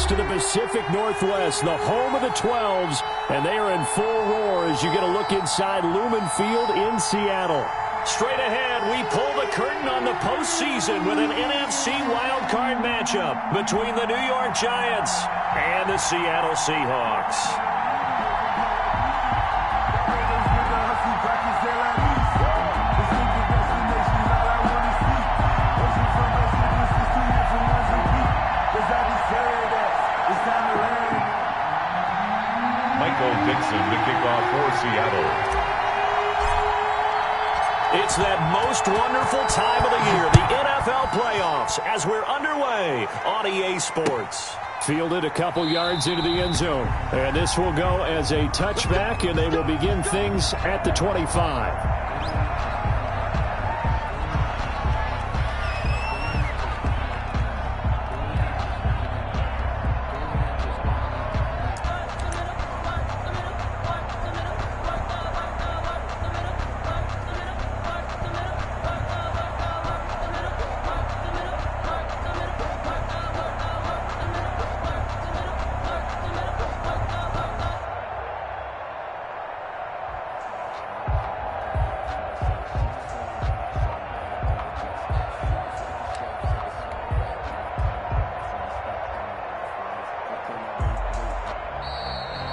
us to the Pacific Northwest, the home of the 12s, and they are in full roar as you get a look inside Lumen Field in Seattle. Straight ahead, we pull the curtain on the postseason with an NFC wildcard matchup between the New York Giants and the Seattle Seahawks. Dixon to kick off for Seattle. It's that most wonderful time of the year, the NFL playoffs, as we're underway on EA Sports. Fielded a couple yards into the end zone, and this will go as a touchback, and they will begin things at the 25.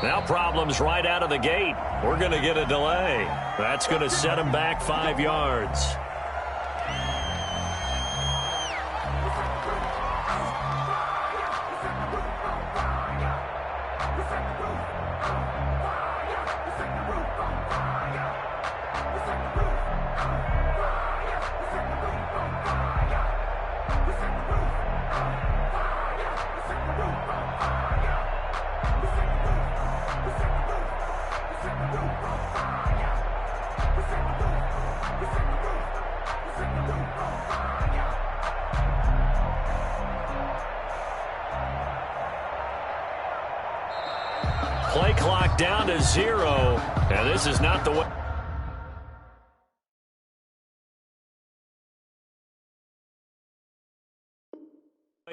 Now problems right out of the gate. We're going to get a delay. That's going to set them back 5 yards. Play clock down to 0, and this is not the way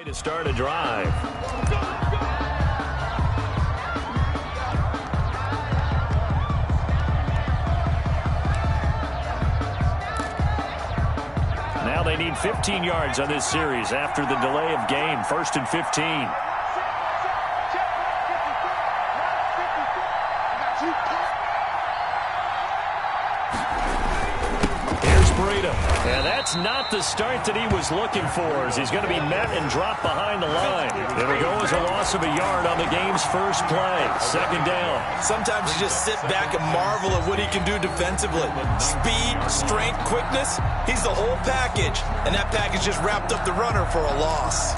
to start a drive. Now they need 15 yards on this series after the delay of game. 1st and 15. And that's not the start that he was looking for, as he's going to be met and dropped behind the line. It'll go as a loss of a yard on the game's first play. 2nd down. Sometimes you just sit back and marvel at what he can do defensively. Speed, strength, quickness, he's the whole package. And that package just wrapped up the runner for a loss.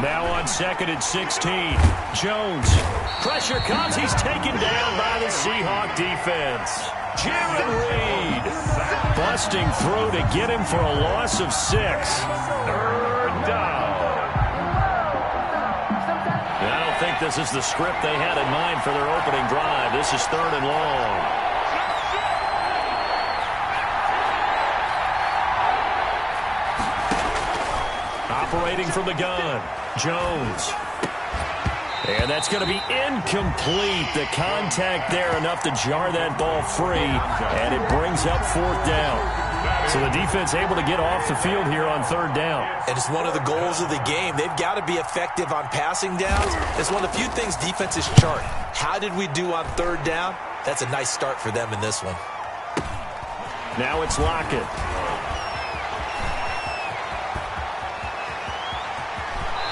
Now on 2nd and 16. Jones. Pressure comes. He's taken down by the Seahawk defense. Jared Reed busting through to get him for a loss of 6. 3rd down. I don't think this is the script they had in mind for their opening drive. This is 3rd and long. Operating from the gun, Jones. And that's going to be incomplete. The contact there enough to jar that ball free, and it brings up 4th down. So the defense able to get off the field here on 3rd down. And it's one of the goals of the game. They've got to be effective on passing downs. It's one of the few things defenses chart. How did we do on 3rd down? That's a nice start for them in this one. Now it's Lockett.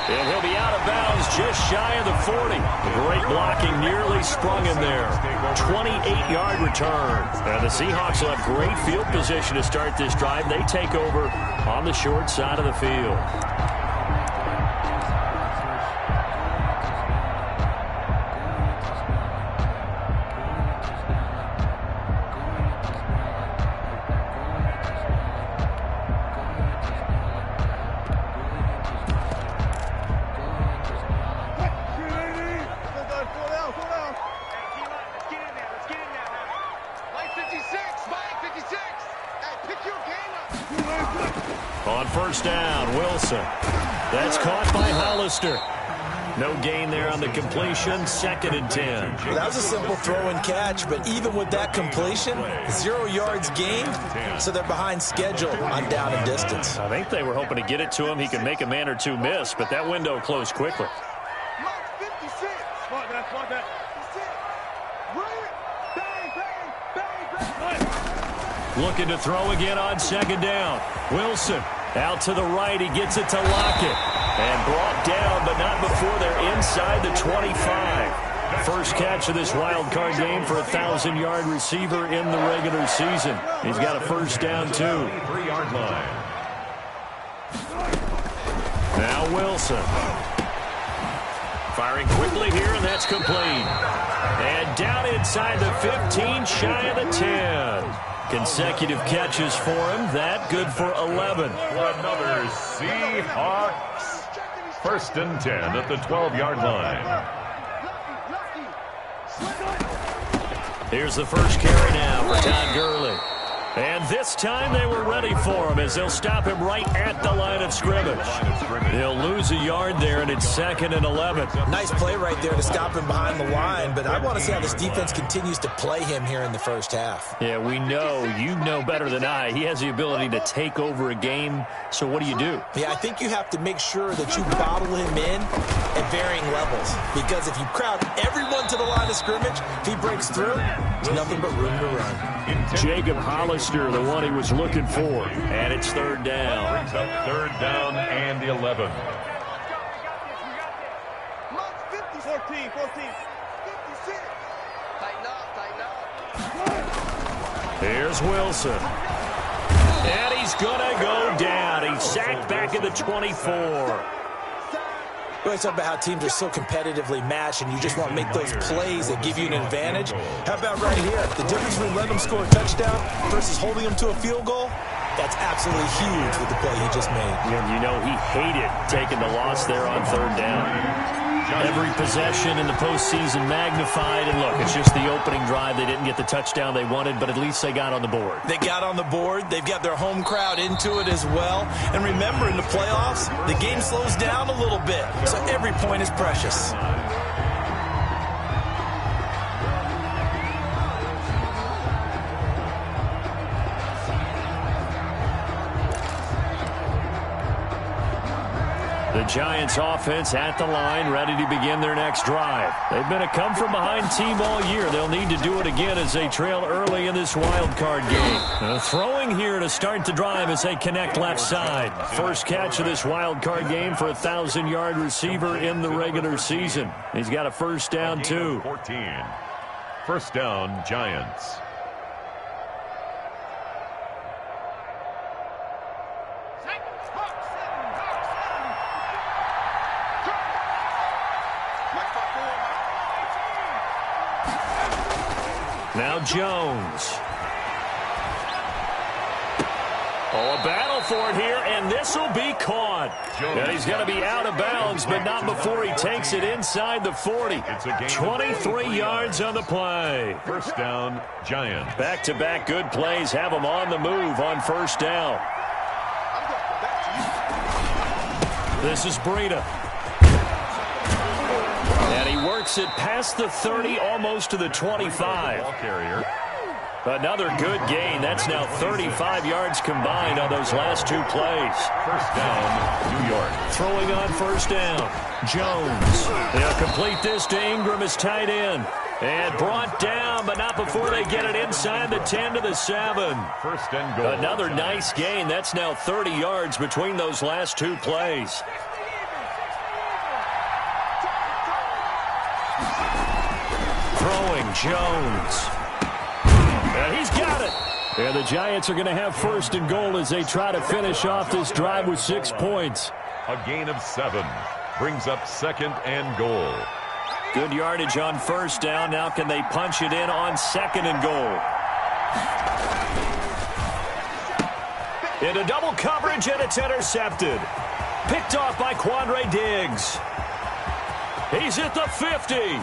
And he'll be out of bounds just shy of the 40. Great blocking, nearly sprung him there. 28-yard return. And the Seahawks will have great field position to start this drive. They take over on the short side of the field. On first down, Wilson. That's caught by Hollister. No gain there on the completion, 2nd and 10. Well, that was a simple throw and catch, but even with that completion, 0 yards gained, so they're behind schedule on down and distance. I think they were hoping to get it to him. He could make a man or two miss, but that window closed quickly. Looking to throw again on 2nd down. Wilson out to the right. He gets it to Lockett. And brought down, but not before they're inside the 25. First catch of this wild card game for a 1,000-yard receiver in the regular season. He's got a first down, too. 3-yard line. Now Wilson. Firing quickly here, and that's complete. And down inside the 15, shy of the 10. Consecutive catches for him. That good for 11. For another Seahawks. 1st and 10 at the 12-yard line. Here's the first carry now for Todd Gurley. And this time they were ready for him as they'll stop him right at the line of scrimmage. They'll lose a yard there, and it's 2nd and 11. Nice play right there to stop him behind the line, but I want to see how this defense continues to play him here in the first half. Yeah, we know. You know better than I. He has the ability to take over a game, so what do you do? Yeah, I think you have to make sure that you bottle him in at varying levels, because if you crowd everyone to the line of scrimmage, if he breaks through, there's nothing but room to run. Jacob Hollister, the one he was looking for. And it's 3rd down. Brings up 3rd down and 11. 14. Here's Wilson. And he's going to go down. He's sacked back at the 24. We always talk about how teams are so competitively matched, and you just want to make those plays that give you an advantage. How about right here? The difference between letting them score a touchdown versus holding them to a field goal, that's absolutely huge with the play he just made. You know, he hated taking the loss there on 3rd down. Every possession in the postseason magnified, and look, it's just the opening drive. They didn't get the touchdown they wanted, but at least they got on the board. They got on the board. They've got their home crowd into it as well. And remember, in the playoffs, the game slows down a little bit, so every point is precious. The Giants offense at the line, ready to begin their next drive. They've been a come-from-behind team all year. They'll need to do it again as they trail early in this wild card game. Throwing here to start the drive as they connect left side. First catch of this wild card game for a 1,000-yard receiver in the regular season. He's got a first down, too. 14. First down, Giants. Now Jones. Oh, a battle for it here, and this will be caught. And he's going to be out of bounds, but not before he takes it inside the 40. 23 yards on the play. First down, Giants. Back-to-back good plays have them on the move on first down. This is Breida. And he works it past the 30, almost to the 25. Ball carrier. Another good gain. That's now 35 yards combined on those last two plays. First down, New York. Throwing on first down. Jones. They'll complete this to Ingram as tight end. And brought down, but not before they get it inside the 10 to the 7. First and goal. Another nice gain. That's now 30 yards between those last two plays. Throwing Jones. And he's got it. And the Giants are going to have first and goal as they try to finish off this drive with 6 points. A gain of 7 brings up second and goal. Good yardage on first down. Now can they punch it in on second and goal? Into double coverage, and it's intercepted. Picked off by Quandre Diggs. He's at the 50.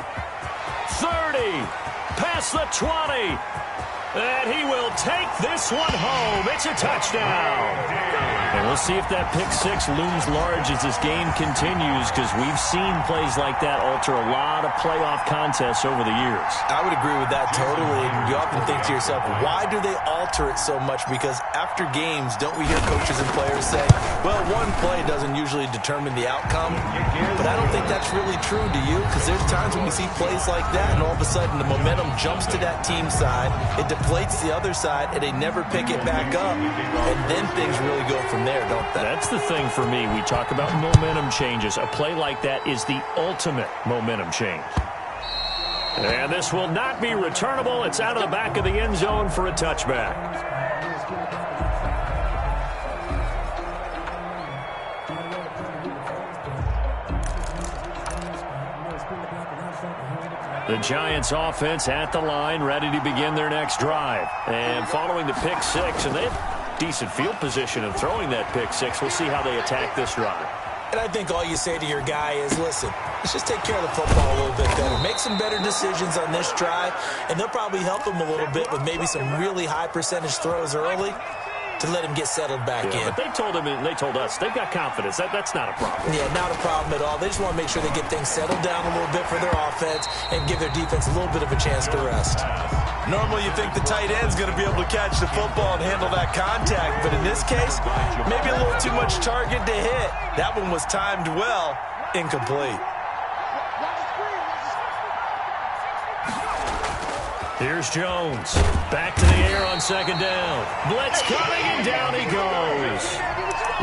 30. Past the 20. And he will will take this one home. It's a touchdown. And we'll see if that pick six looms large as this game continues, because we've seen plays like that alter a lot of playoff contests over the years. I would agree with that totally. And you often think to yourself, why do they alter it so much? Because after games, don't we hear coaches and players say, well, one play doesn't usually determine the outcome. But I don't think that's really true, do you? Because there's times when we see plays like that, and all of a sudden the momentum jumps to that team side, it deflates the other side, and they never pick it back up. And then things really go from there, don't they? That's the thing for me. We talk about momentum changes. A play like that is the ultimate momentum change. And this will not be returnable. It's out of the back of the end zone for a touchback. The Giants offense at the line, ready to begin their next drive. And following the pick six, and they have decent field position of throwing that pick six. We'll see how they attack this drive. And I think all you say to your guy is, listen, let's just take care of the football a little bit better. Make some better decisions on this drive, and they'll probably help him a little bit with maybe some really high percentage throws early to let him get settled back in. But they told him, and they told us, they've got confidence. That's not a problem. Yeah, not a problem at all. They just want to make sure they get things settled down a little bit for their offense and give their defense a little bit of a chance to rest. Normally you think the tight end's going to be able to catch the football and handle that contact, but in this case, maybe a little too much target to hit. That one was timed well, incomplete. Here's Jones. Back to the air on second down. Blitz coming, and down he goes.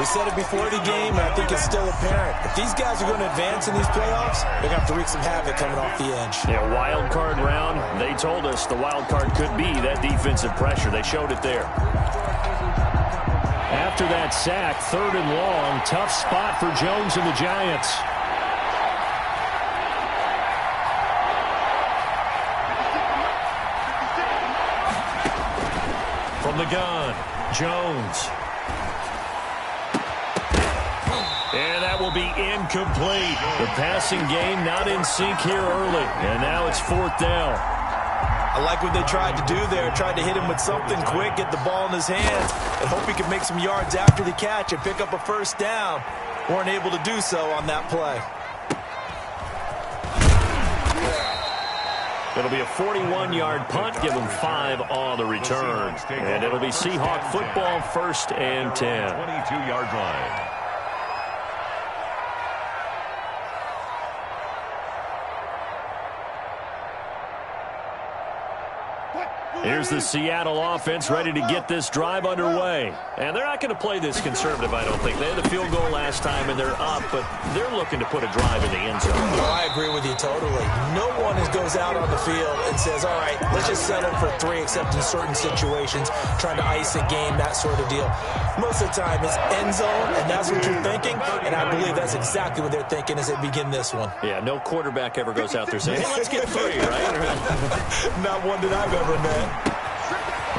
We said it before the game, and I think it's still apparent. If these guys are going to advance in these playoffs, they're going to have to wreak some havoc coming off the edge. Yeah, wild card round. They told us the wild card could be that defensive pressure. They showed it there. After that sack, 3rd and long, tough spot for Jones and the Giants. From the gun, Jones. And that will be incomplete. The passing game not in sync here early. And now it's 4th down. I like what they tried to do there. Tried to hit him with something quick, get the ball in his hands, and hope he could make some yards after the catch and pick up a 1st down. Weren't able to do so on that play. It'll be a 41-yard punt, give them 5 on the return. And it'll be Seahawk football, 1st and 10. 22-yard line. Here's the Seattle offense ready to get this drive underway. And they're not going to play this conservative, I don't think. They had the field goal last time, and they're up, but they're looking to put a drive in the end zone. Oh, I agree with you totally. No one goes out on the field and says, all right, let's just settle for 3, except in certain situations, trying to ice a game, that sort of deal. Most of the time, it's end zone, and that's what you're thinking, and I believe that's exactly what they're thinking as they begin this one. Yeah, no quarterback ever goes out there saying, hey, let's get 3, right? Not one that I've ever met.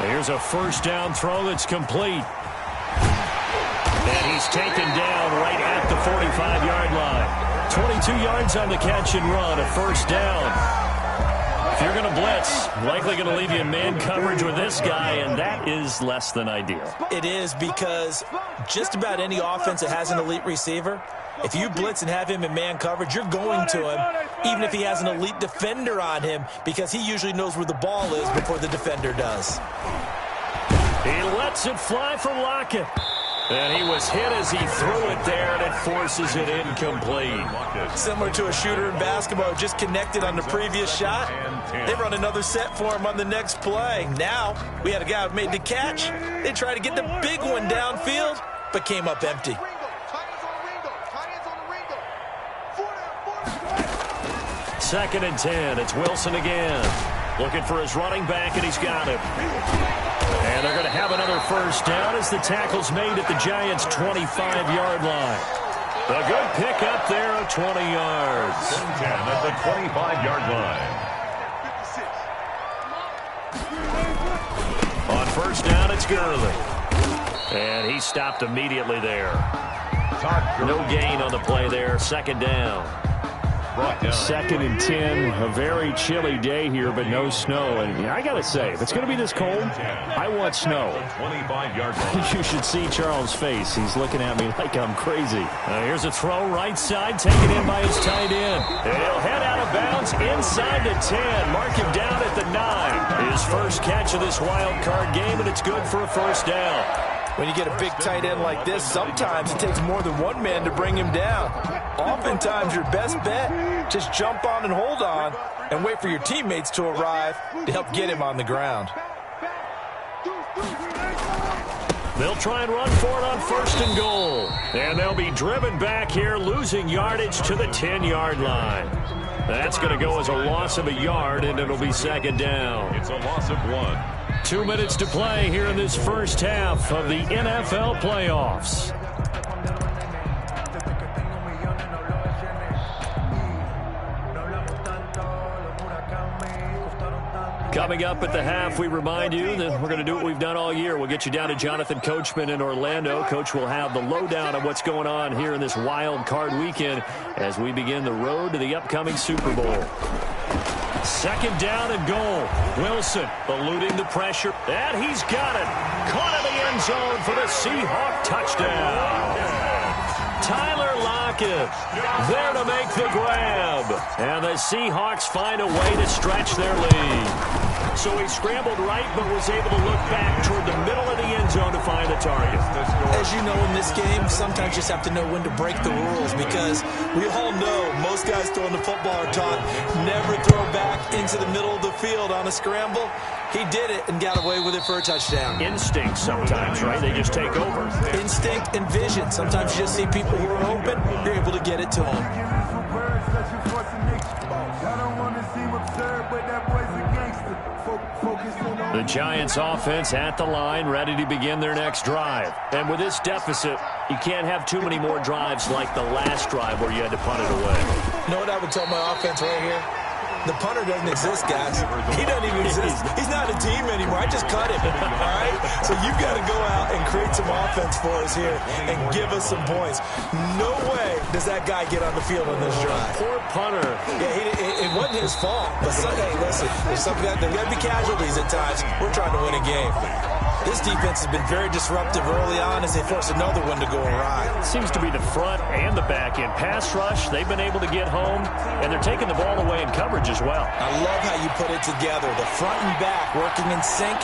Here's a 1st down throw that's complete. And he's taken down right at the 45-yard line. 22 yards on the catch and run, a 1st down. If you're going to blitz, likely going to leave you in man coverage with this guy, and that is less than ideal. It is, because just about any offense that has an elite receiver, if you blitz and have him in man coverage, you're going to him, even if he has an elite defender on him, because he usually knows where the ball is before the defender does. He lets it fly from Lockett. And he was hit as he threw it there, and it forces it incomplete. Similar to a shooter in basketball, just connected on the previous shot. They run another set for him on the next play. Now, we had a guy who made the catch. They tried to get the big one downfield, but came up empty. 2nd and 10. It's Wilson again. Looking for his running back, and he's got him. And they're going to have another 1st down as the tackle's made at the Giants' 25-yard line. A good pickup there of 20 yards. 10 at the 25-yard line. On 1st down, it's Gurley. And he stopped immediately there. No gain on the play there. 2nd down. brought down. 2nd and 10, a very chilly day here, but no snow. And I got to say, if it's going to be this cold, I want snow. 25-yard line. You should see Charles' face. He's looking at me like I'm crazy. Here's a throw right side, taken in by his tight end. He'll head out of bounds inside the 10. Mark him down at the 9. His first catch of this wild card game, and it's good for a first down. When you get a big tight end like this, sometimes it takes more than one man to bring him down. Oftentimes, your best bet, just jump on and hold on and wait for your teammates to arrive to help get him on the ground. They'll try and run for it on 1st and goal. And they'll be driven back here, losing yardage to the 10-yard line. That's going to go as a loss of a yard, and it'll be 2nd down. It's a loss of 1. 2 minutes to play here in this first half of the NFL playoffs. Coming up at the half, we remind you that we're going to do what we've done all year. We'll get you down to Jonathan Coachman in Orlando. Coach will have the lowdown on what's going on here in this wild card weekend as we begin the road to the upcoming Super Bowl. 2nd down and goal. Wilson eluding the pressure. And he's got it. Caught in the end zone for the Seahawk touchdown. Tyler Lockett there to make the grab. And the Seahawks find a way to stretch their lead. So he scrambled right, but was able to look back toward the middle of the end zone to find the target. As you know, in this game, sometimes you just have to know when to break the rules, because we all know most guys throwing the football are taught never throw back into the middle of the field on a scramble. He did it and got away with it for a touchdown. Instinct sometimes, right? They just take over. Instinct and vision. Sometimes you just see people who are open, you're able to get it to them. The Giants offense at the line, ready to begin their next drive. And with this deficit, you can't have too many more drives like the last drive where you had to punt it away. You know what I would tell my offense right here? The punter doesn't exist, guys. He doesn't even exist. He's not a team anymore. I just cut him, all right? So you've got to go out and create some offense for us here and give us some points. No way does that guy get on the field on this drive. Poor punter. Yeah, it wasn't his fault. But hey, listen, there's got to be casualties at times. We're trying to win a game. This defense has been very disruptive early on as they force another one to go awry. Seems to be the front and the back end. Pass rush, they've been able to get home, and they're taking the ball away in coverage as well. I love how you put it together. The front and back working in sync,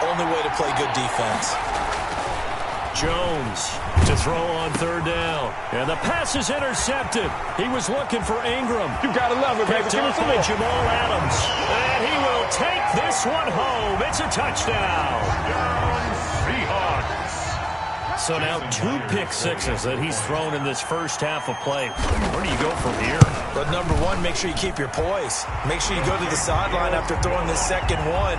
only way to play good defense. Jones to throw on 3rd down. And the pass is intercepted. He was looking for Ingram. You got to love it, baby. Picked up by Jamal Adams. And he will take this one home. It's a touchdown. Seahawks. So now 2 pick sixes that he's thrown in this first half of play. Where do you go from here? But number one, make sure you keep your poise. Make sure you go to the sideline after throwing the second one,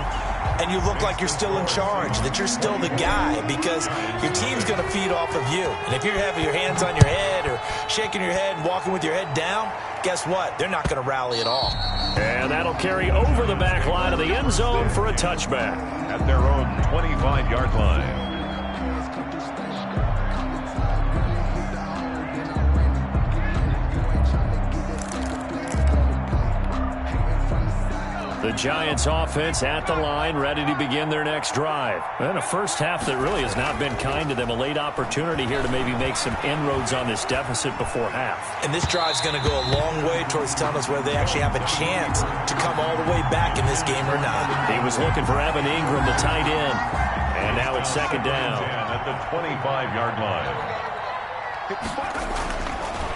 and you look like you're still in charge, that you're still the guy, because your team's going to feed off of you. And if you're having your hands on your head or shaking your head and walking with your head down, guess what? They're not going to rally at all. And that'll carry over the back line of the end zone for a touchback. At their own 25-yard line. The Giants offense at the line, ready to begin their next drive. And a first half that really has not been kind to them. A late opportunity here to maybe make some inroads on this deficit before half. And this drive's going to go a long way towards telling us whether they actually have a chance to come all the way back in this game or not. He was looking for Evan Ingram, the tight end. And now it's 2nd down. At the 25-yard line.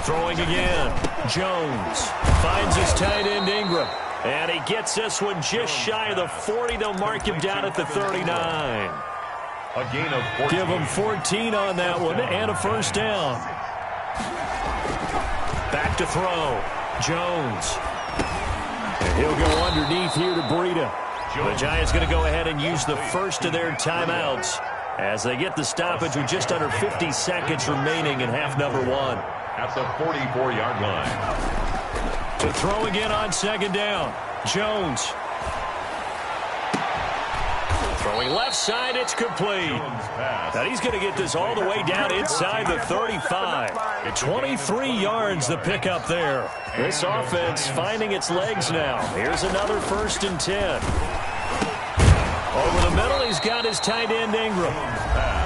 Throwing again. Jones finds his tight end Ingram. And he gets this one just shy of the 40. They'll mark him down at the 39. A gain of 14. Give him 14 on that one and a first down. Back to throw. Jones. And he'll go underneath here to Breida. The Giants going to go ahead and use the first of their timeouts as they get the stoppage with just under 50 seconds remaining in half number 1. At the 44-yard line. To throw again on 2nd down. Jones. Throwing left side, it's complete. Now he's going to get this all the way down inside the 35. 23 yards the pickup there. This offense finding its legs now. Here's another 1st and 10. Over the middle, he's got his tight end Ingram.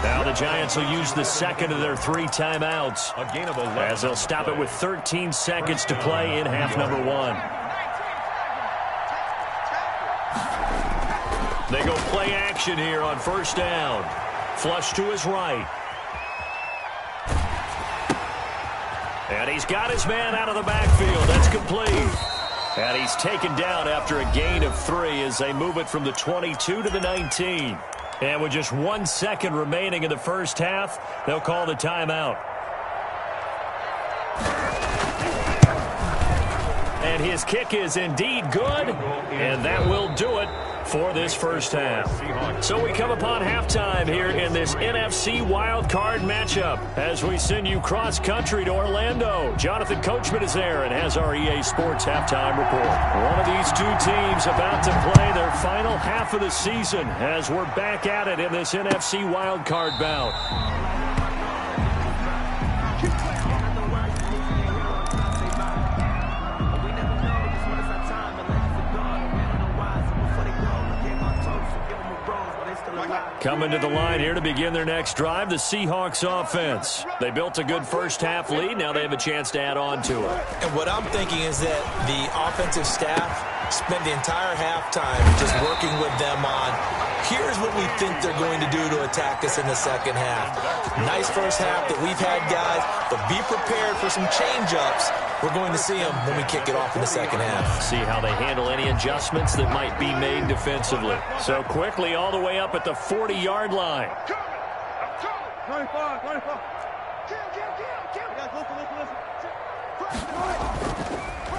Now the Giants will use the second of their 3 timeouts, as they'll stop it with 13 seconds to play in half number 1. They go play action here on 1st down. Flush to his right. And he's got his man out of the backfield. That's complete. And he's taken down after a gain of 3 as they move it from the 22 to the 19. And with just 1 second remaining in the first half, they'll call the timeout. And his kick is indeed good, and that will do it for this first half. So we come upon halftime here in this NFC wildcard matchup as we send you cross-country to Orlando. Jonathan Coachman is there and has our EA Sports halftime report. One of these 2 teams about to play their final half of the season as we're back at it in this NFC wildcard bout. Coming to the line here to begin their next drive, the Seahawks offense. They built a good first-half lead. Now they have a chance to add on to it. And what I'm thinking is that the offensive staff spent the entire halftime just working with them on, here's what we think they're going to do to attack us in the second half. Nice first half that we've had, guys, but be prepared for some change-ups. We're going to see them when we kick it off in the second half. See how they handle any adjustments that might be made defensively. So quickly all the way up at the 40-yard line. 25.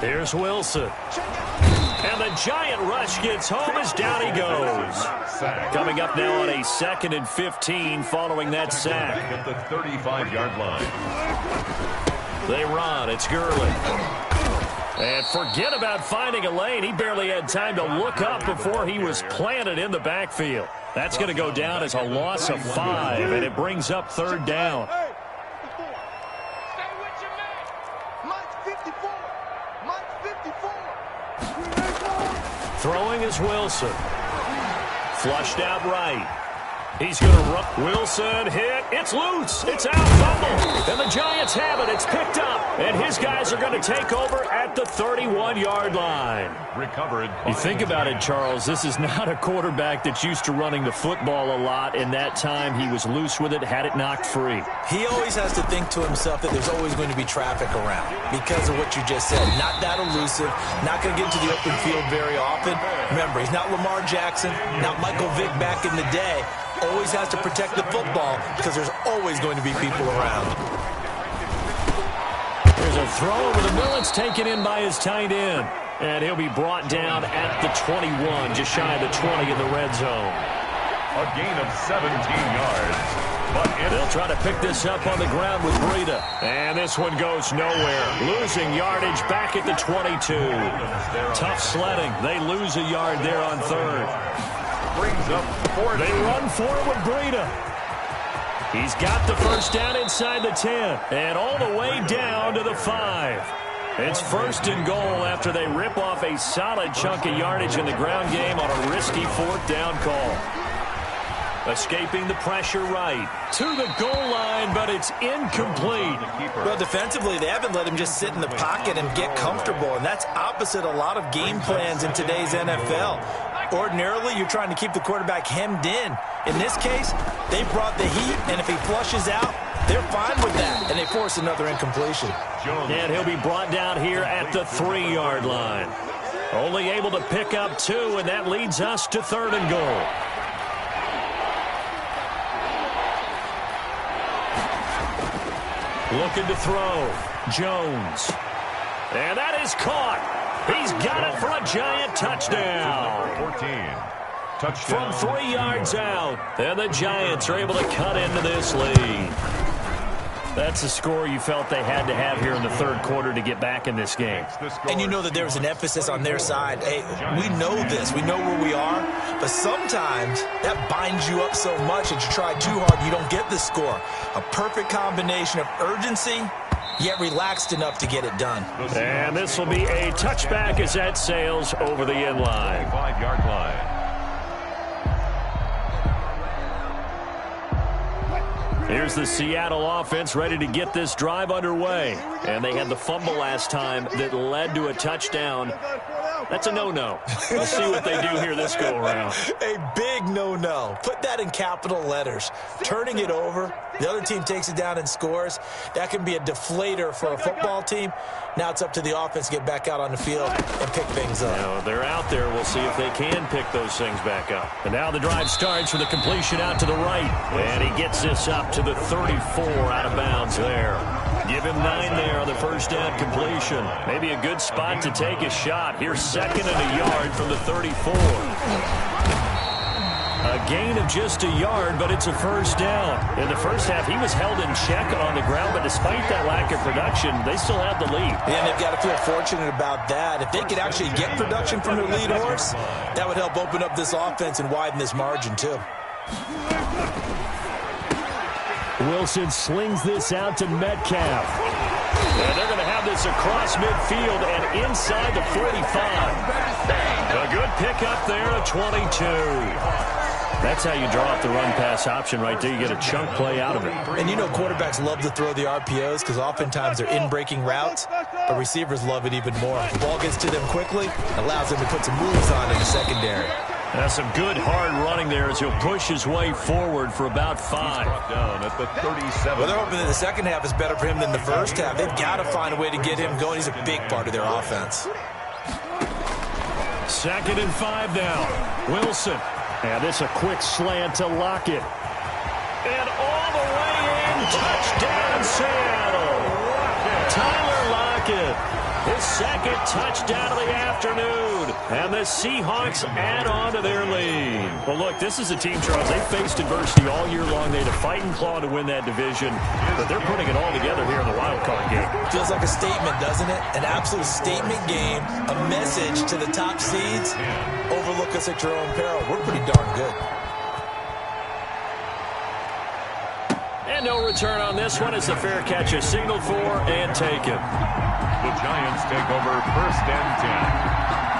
Here's Wilson. And the giant rush gets home as down he goes. Coming up now on a 2nd and 15 following that sack. At the 35-yard line. They run. It's Gurley. And forget about finding a lane. He barely had time to look up before he was planted in the backfield. That's going to go down as a loss of 5, and it brings up 3rd down. Throwing is Wilson. Flushed out right. He's going to run. Wilson hit. It's loose. It's out. Fumble. And the Giants have it. It's picked up. And his guys are going to take over at the 31-yard line. Recovered. You think about it, Charles. This is not a quarterback that's used to running the football a lot. In that time, he was loose with it, had it knocked free. He always has to think to himself that there's always going to be traffic around because of what you just said. Not that elusive. Not going to get into the open field very often. Remember, he's not Lamar Jackson, not Michael Vick back in the day. Always has to protect the football because there's always going to be people around. There's a throw over the middle. It's taken in by his tight end. And he'll be brought down at the 21, just shy of the 20 in the red zone. A gain of 17 yards. But they'll try to pick this up on the ground with Breida. And this one goes nowhere. Losing yardage back at the 22. Tough sledding. They lose a yard there on 3rd. Brings up 4. They run for it with Breida. He's got the first down inside the 10. And all the way down to the 5. It's 1st and goal after they rip off a solid chunk of yardage in the ground game on a risky 4th down call. Escaping the pressure right to the goal line, but it's incomplete. Well, defensively, they haven't let him just sit in the pocket and get comfortable, and that's opposite a lot of game plans in today's NFL. Ordinarily, you're trying to keep the quarterback hemmed in. In this case, they brought the heat, and if he flushes out, they're fine with that, and they force another incompletion. And he'll be brought down here at the 3-yard line. Only able to pick up 2, and that leads us to 3rd and goal. Looking to throw. Jones. And that is caught. He's got it for a giant touchdown. 14. Touchdown. From 3 yards out. And the Giants are able to cut into this lead. That's the score you felt they had to have here in the third quarter to get back in this game. And you know that there was an emphasis on their side. Hey, we know this. We know where we are. But sometimes that binds you up so much that you try too hard, you don't get the score. A perfect combination of urgency, yet relaxed enough to get it done. And this will be a touchback as that sails over the end line. 5-yard line. Here's the Seattle offense ready to get this drive underway. And they had the fumble last time that led to a touchdown. That's a no-no. We'll see what they do here this go-around. A big no-no. Put that in capital letters. Turning it over, the other team takes it down and scores. That can be a deflator for a football team. Now it's up to the offense to get back out on the field and pick things up. Now, they're out there. We'll see if they can pick those things back up. And now the drive starts with a completion out to the right. And he gets this up to the 34 out of bounds there. Give him 9 there on the first down completion. Maybe a good spot to take a shot. Here's 2nd and a yard from the 34. A gain of just a yard, but it's a first down. In the first half, he was held in check on the ground, but despite that lack of production, they still have the lead. And they've got to feel fortunate about that. If they could actually get production from their lead horse, that would help open up this offense and widen this margin, too. Wilson slings this out to Metcalf. And they're going to have this across midfield and inside the 45. A good pickup there at 22. That's how you draw up the run-pass option right there. You get a chunk play out of it. And you know quarterbacks love to throw the RPOs because oftentimes they're in-breaking routes, but receivers love it even more. The ball gets to them quickly, allows them to put some moves on in the secondary. That's some good hard running there as he'll push his way forward for about 5. Down at the 37. Well, they're hoping that the second half is better for him than the first half. They've got to find a way to get him going. He's a big part of their offense. 2nd and 5 now. Wilson. And this a quick slant to Lockett. And all the way in. Touchdown, Seattle. Tyler Lockett. His 2nd touchdown of the afternoon. And the Seahawks add on to their lead. Well, look, this is a team, Charles. They faced adversity all year long. They had to fight and claw to win that division. But they're putting it all together here in the wild card game. Feels like a statement, doesn't it? An absolute statement game. A message to the top seeds. Overlook us at your own peril. We're pretty darn good. And no return on this one as the fair catch is signaled for and taken. The Giants take over 1st and 10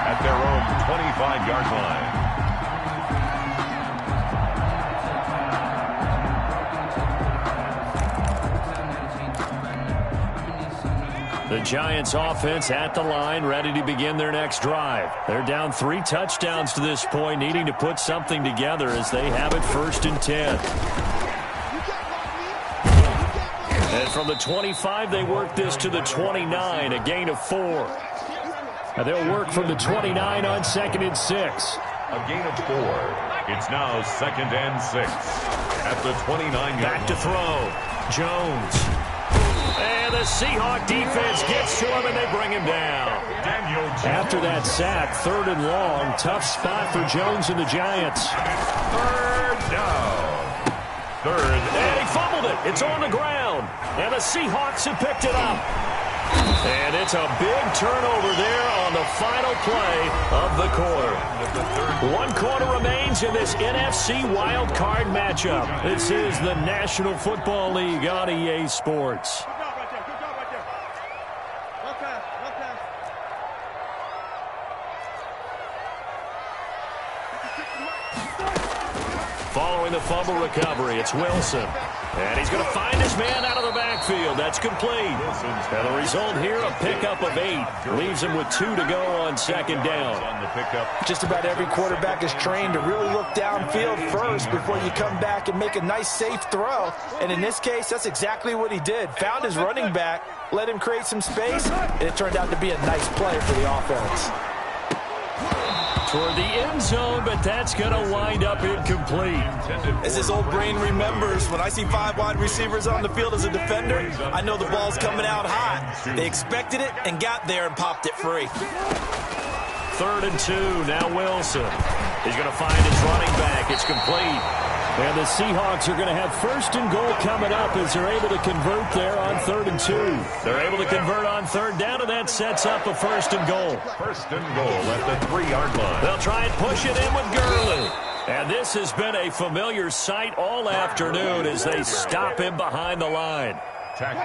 at their own 25-yard line. The Giants offense at the line, ready to begin their next drive. They're down 3 touchdowns to this point, needing to put something together as they have it 1st and 10. And from the 25, they work this to the 29, a gain of 4. Now they'll work from the 29 on 2nd and 6. A gain of 4. It's now 2nd and 6 at the 29-yard line. Back to throw. Jones. And the Seahawk defense gets to him, and they bring him down. After that sack, 3rd and long, tough spot for Jones and the Giants. 3rd down. 3rd. And he fumbled it. It's on the ground. And the Seahawks have picked it up. And it's a big turnover there on the final play of the quarter. 1 quarter remains in this NFC wild card matchup. This is the National Football League on EA Sports. Following the fumble recovery, it's Wilson. And he's going to find his man out of the backfield. That's complete. And the result here, a pickup of 8. Leaves him with 2 to go on 2nd down. Just about every quarterback is trained to really look downfield first before you come back and make a nice, safe throw. And in this case, that's exactly what he did. Found his running back, let him create some space, and it turned out to be a nice play for the offense. Toward the end zone, but that's going to wind up incomplete. As his old brain remembers, when I see 5 wide receivers on the field as a defender, I know the ball's coming out hot. They expected it and got there and popped it free. 3rd and 2, now Wilson. He's going to find his running back. It's complete. And the Seahawks are going to have 1st and goal coming up as they're able to convert there on 3rd and 2. They're able to convert on 3rd down, and that sets up a 1st and goal. 1st and goal at the 3-yard line. They'll try and push it in with Gurley. And this has been a familiar sight all afternoon as they stop him behind the line.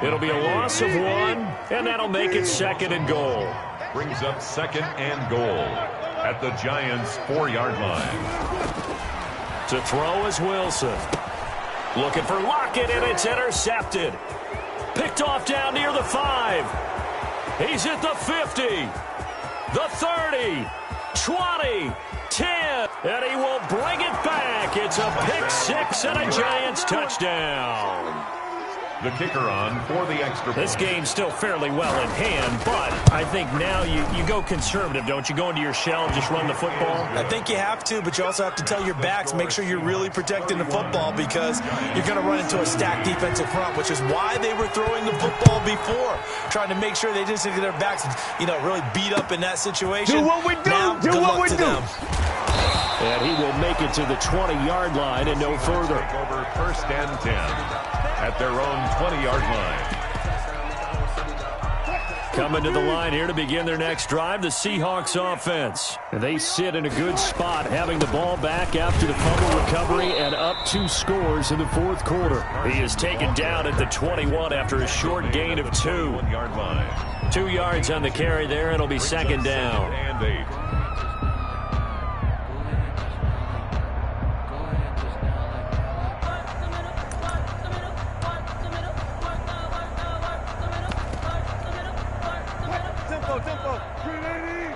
It'll be a loss of 1, and that'll make it 2nd and goal. Brings up 2nd and goal at the Giants' 4-yard line. To throw is Wilson. Looking for Lockett, and it's intercepted. Picked off down near the 5. He's at the 50. The 30. 20. 10. And he will bring it back. It's a pick 6 and a Giants touchdown. The kicker on for the extra point. This game's still fairly well in hand, but I think now you go conservative, don't you? Go into your shell and just run the football? I think you have to, but you also have to tell your backs, make sure you're really protecting the football because you're going to run into a stacked defensive front, which is why they were throwing the football before, trying to make sure they didn't get their backs, really beat up in that situation. Do what we do. Now, do what we do. Them. And he will make it to the 20-yard line and no further. Take over 1st and 10 at their own 20-yard line. Coming to the line here to begin their next drive, the Seahawks offense. They sit in a good spot, having the ball back after the fumble recovery and up 2 scores in the 4th quarter. He is taken down at the 21 after a short gain of 2. 1-yard line. 2 yards on the carry there, and it'll be 2nd down. 2nd and 8. Tempo. 380.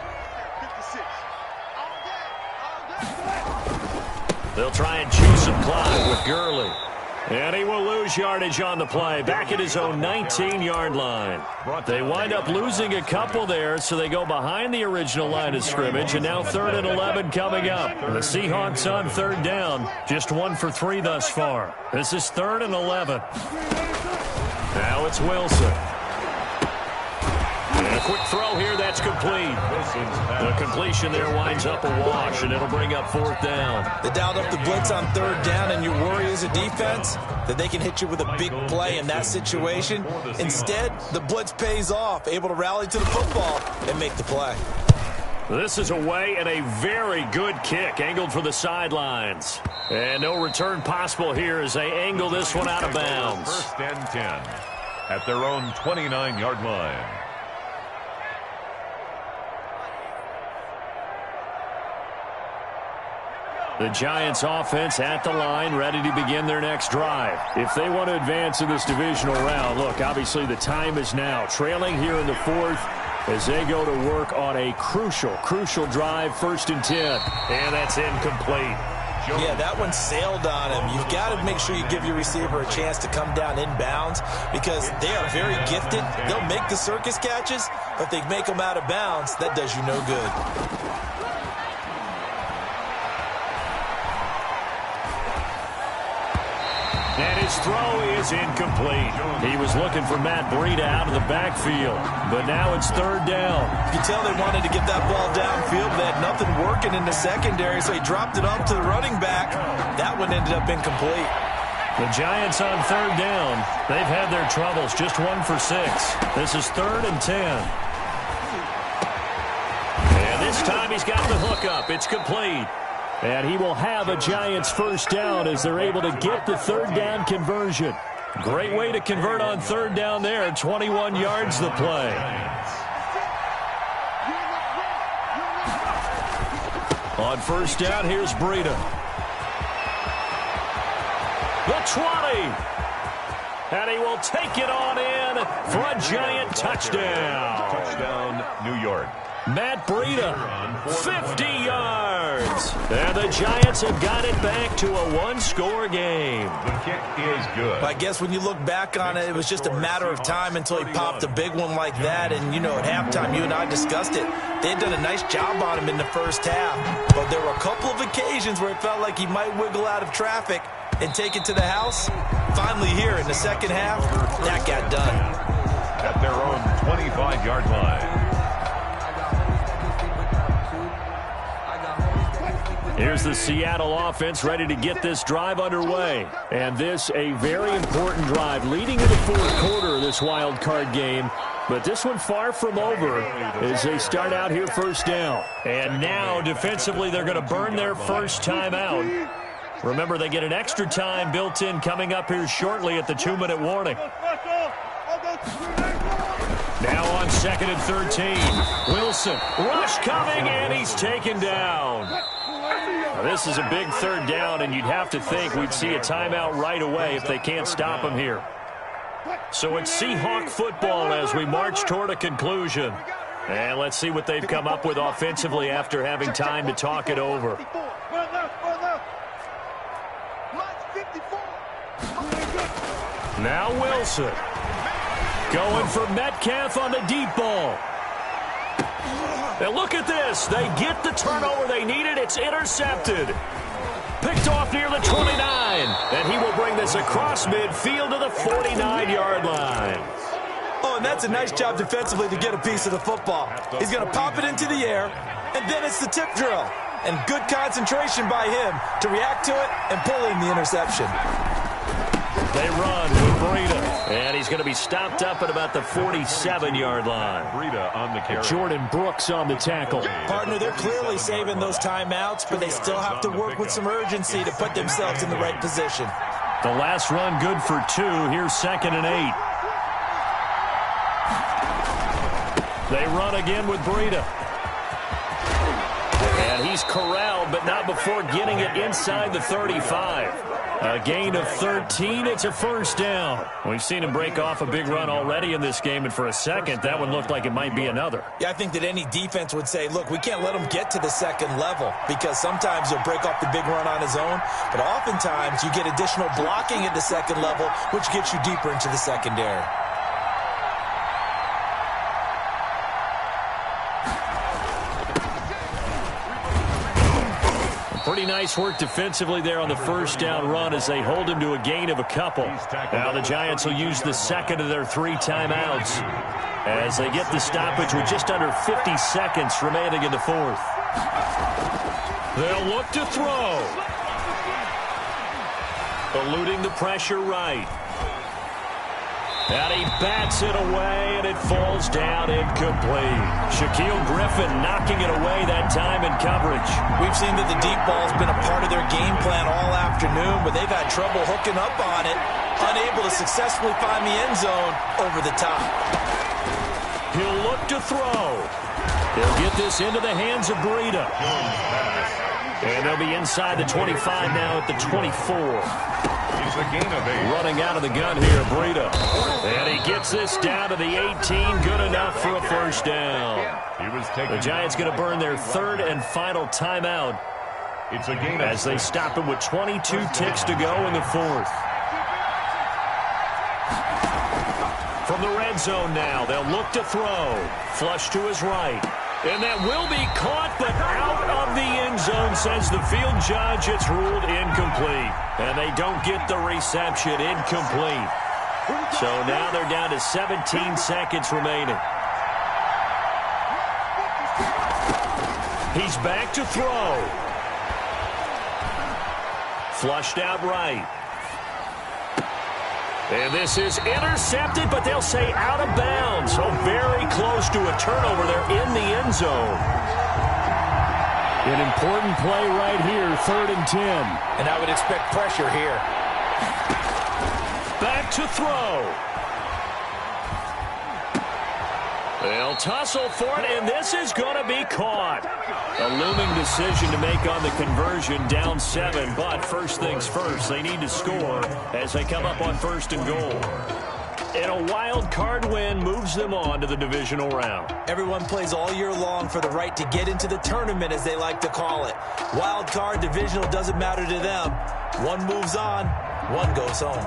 56. They'll try and choose some clock with Gurley. And he will lose yardage on the play, back at his own 19-yard line. They wind up losing a couple there, so they go behind the original line of scrimmage, and now 3rd and 11 coming up. The Seahawks on 3rd down, just 1 for 3 thus far. This is 3rd and 11. Now it's Wilson. And a quick throw here, that's complete. The completion there winds up a wash, and it'll bring up 4th down. They dialed up the blitz on 3rd down, and you worry as a defense that they can hit you with a big play in that situation. Instead, the blitz pays off, able to rally to the football and make the play. This is away and a very good kick, angled for the sidelines. And no return possible here as they angle this one out of bounds. 1st and 10 at their own 29-yard line. The Giants offense at the line, ready to begin their next drive. If they want to advance in this divisional round, look, obviously the time is now. Trailing here in the 4th as they go to work on a crucial drive, 1st and 10. And that's incomplete. Yeah, that one sailed on him. You've got to make sure you give your receiver a chance to come down inbounds because they are very gifted. They'll make the circus catches, but if they make them out of bounds, that does you no good. And his throw is incomplete. He was looking for Matt Breida out of the backfield, but now it's 3rd down. You can tell they wanted to get that ball downfield. They had nothing working in the secondary, so he dropped it off to the running back. That one ended up incomplete. The Giants on 3rd down. They've had their troubles, just 1 for 6. This is 3rd and 10. And this time he's got the hook up. It's complete. And he will have a Giants 1st down as they're able to get the 3rd down conversion. Great way to convert on 3rd down there. 21 yards the play. On 1st down, here's Breida. The 20. And he will take it on in for a Giant touchdown. Touchdown, New York. Matt Breida, 50 yards. And the Giants have got it back to a 1-score game. The kick is good. I guess when you look back on it, it was just a matter of time until he popped a big one like that. And, at halftime, you and I discussed it. They had done a nice job on him in the 1st half. But there were a couple of occasions where it felt like he might wiggle out of traffic and take it to the house. Finally here in the 2nd half, that got done. At their own 25-yard line. Here's the Seattle offense ready to get this drive underway. And this a very important drive leading to the fourth quarter of this wild card game. But this one far from over as they start out here first down. And now defensively they're going to burn their first timeout. Remember, they get an extra time built in coming up here shortly at the 2-minute warning. Now on 2nd and 13. Wilson, rush coming, and he's taken down. Now, this is a big third down, and you'd have to think we'd see a timeout right away if they can't stop him here. So it's Seahawk football as we march toward a conclusion. And let's see what they've come up with offensively after having time to talk it over. Now Wilson. Going for Metcalf on the deep ball. And look at this. They get the turnover they needed. It's intercepted. Picked off near the 29. And he will bring this across midfield to the 49-yard line. Oh, and that's a nice job defensively to get a piece of the football. He's going to pop it into the air, and then it's the tip drill. And good concentration by him to react to it and pull in the interception. They run with Breida, and he's going to be stopped up at about the 47-yard line. Breida on the carry. Jordan Brooks on the tackle. Partner, they're clearly saving those timeouts, but they still have to work with some urgency to put themselves in the right position. The last run good for 2. Here's 2nd and 8. They run again with Breida. And he's corralled, but not before getting it inside the 35. A gain of 13. It's a first down. We've seen him break off a big run already in this game, and for a second, that one looked like it might be another. Yeah, I think that any defense would say, look, we can't let him get to the second level because sometimes he'll break off the big run on his own, but oftentimes you get additional blocking at the second level, which gets you deeper into the secondary. Pretty nice work defensively there on the first down run as they hold him to a gain of a couple. Now the Giants will use the second of their 3 timeouts as they get the stoppage with just under 50 seconds remaining in the fourth. They'll look to throw. Eluding the pressure right. And he bats it away, and it falls down incomplete. Shaquille Griffin knocking it away that time in coverage. We've seen that the deep ball's been a part of their game plan all afternoon, but they've had trouble hooking up on it, unable to successfully find the end zone over the top. He'll look to throw. He'll get this into the hands of Breida. And they'll be inside the 25 now at the 24. It's a gain of 8. Running out of the gun here, Breida. And he gets this down to the 18. Good enough for a first down. The Giants going to burn their 3rd and final timeout. It's a gain of as they stop him with 22 ticks to go in the 4th. From the red zone now, they'll look to throw. Flush to his right. And that will be caught, but out of the end zone, says the field judge. It's ruled incomplete. And they don't get the reception. Incomplete. So now they're down to 17 seconds remaining. He's back to throw. Flushed out right. And this is intercepted, but they'll say out of bounds. So very close to a turnover. They're in the end zone. An important play right here, 3rd and 10. And I would expect pressure here. Back to throw. They'll tussle for it, and this is going to be caught. A looming decision to make on the conversion, down 7. But first things first, they need to score as they come up on 1st and goal. And a wild card win moves them on to the divisional round. Everyone plays all year long for the right to get into the tournament, as they like to call it. Wild card, divisional, doesn't matter to them. One moves on, one goes home.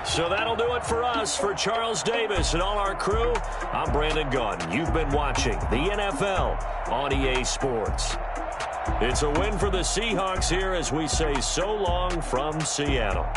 So that'll do it for us. For Charles Davis and all our crew, I'm Brandon Gunn. You've been watching the NFL on EA Sports. It's a win for the Seahawks here as we say so long from Seattle.